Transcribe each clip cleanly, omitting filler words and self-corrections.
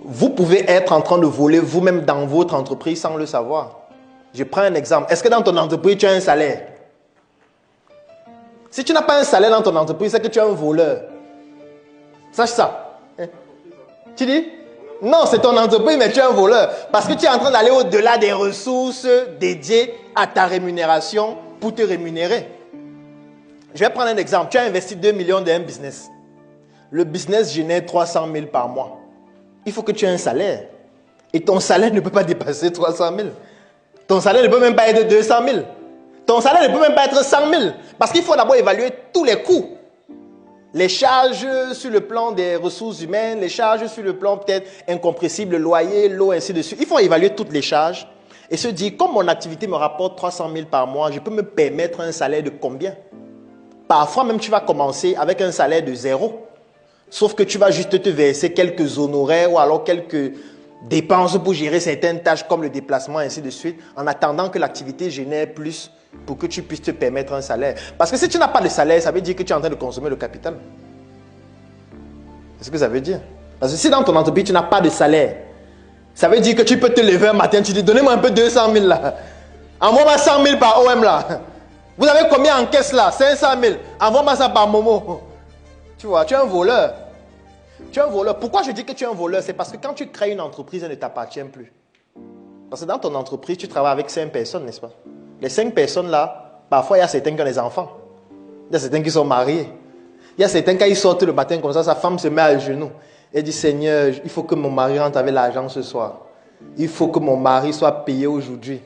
Vous pouvez être en train de voler vous-même dans votre entreprise sans le savoir. Je prends un exemple. Est-ce que dans ton entreprise, tu as un salaire? Si tu n'as pas un salaire dans ton entreprise, c'est que tu es un voleur. Sache ça. Tu dis? Non, c'est ton entreprise, mais tu es un voleur. Parce que tu es en train d'aller au-delà des ressources dédiées à ta rémunération pour te rémunérer. Je vais prendre un exemple. Tu as investi 2 millions dans un business. Le business génère 300 000 par mois. Il faut que tu aies un salaire. Et ton salaire ne peut pas dépasser 300 000. Ton salaire ne peut même pas être 200 000. Ton salaire ne peut même pas être 100 000. Parce qu'il faut d'abord évaluer tous les coûts. Les charges sur le plan des ressources humaines, les charges sur le plan peut-être incompressible, le loyer, l'eau, ainsi de suite. Il faut évaluer toutes les charges et se dire, comme mon activité me rapporte 300 000 par mois, je peux me permettre un salaire de combien? Parfois même, tu vas commencer avec un salaire de 0. Sauf que tu vas juste te verser quelques honoraires ou alors quelques dépenses pour gérer certaines tâches comme le déplacement, ainsi de suite, en attendant que l'activité génère plus pour que tu puisses te permettre un salaire. Parce que si tu n'as pas de salaire, ça veut dire que tu es en train de consommer le capital. C'est ce que ça veut dire. Parce que si dans ton entreprise, tu n'as pas de salaire, ça veut dire que tu peux te lever un matin, tu dis, donnez-moi un peu 200 000 là. Envoie-moi 100 000 par OM là. Vous avez combien en caisse là? 500 000. Envoie-moi ça par Momo. Tu vois, tu es un voleur. Tu es un voleur. Pourquoi je dis que tu es un voleur? C'est parce que quand tu crées une entreprise, elle ne t'appartient plus. Parce que dans ton entreprise, tu travailles avec 5 personnes, n'est-ce pas? Les 5 personnes là, parfois il y a certains qui ont des enfants. Il y a certains qui sont mariés. Il y a certains, quand ils sortent le matin comme ça, sa femme se met à genoux. Elle dit, Seigneur, il faut que mon mari rentre avec l'argent ce soir. Il faut que mon mari soit payé aujourd'hui.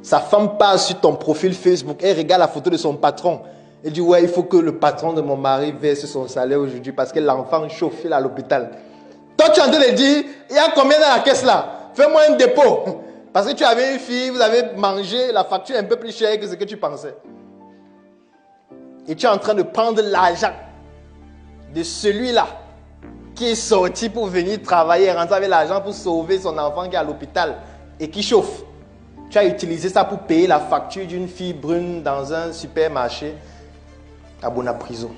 Sa femme passe sur ton profil Facebook, elle regarde la photo de son patron. Elle dit, ouais, il faut que le patron de mon mari verse son salaire aujourd'hui parce que l'enfant chauffe à l'hôpital. Toi, tu es en train de dire, il y a combien dans la caisse là? Fais-moi un dépôt. Parce que tu avais une fille, vous avez mangé, la facture est un peu plus chère que ce que tu pensais. Et tu es en train de prendre l'argent de celui-là qui est sorti pour venir travailler, rentrer avec l'argent pour sauver son enfant qui est à l'hôpital et qui chauffe. Tu as utilisé ça pour payer la facture d'une fille brune dans un supermarché à Bonaprison.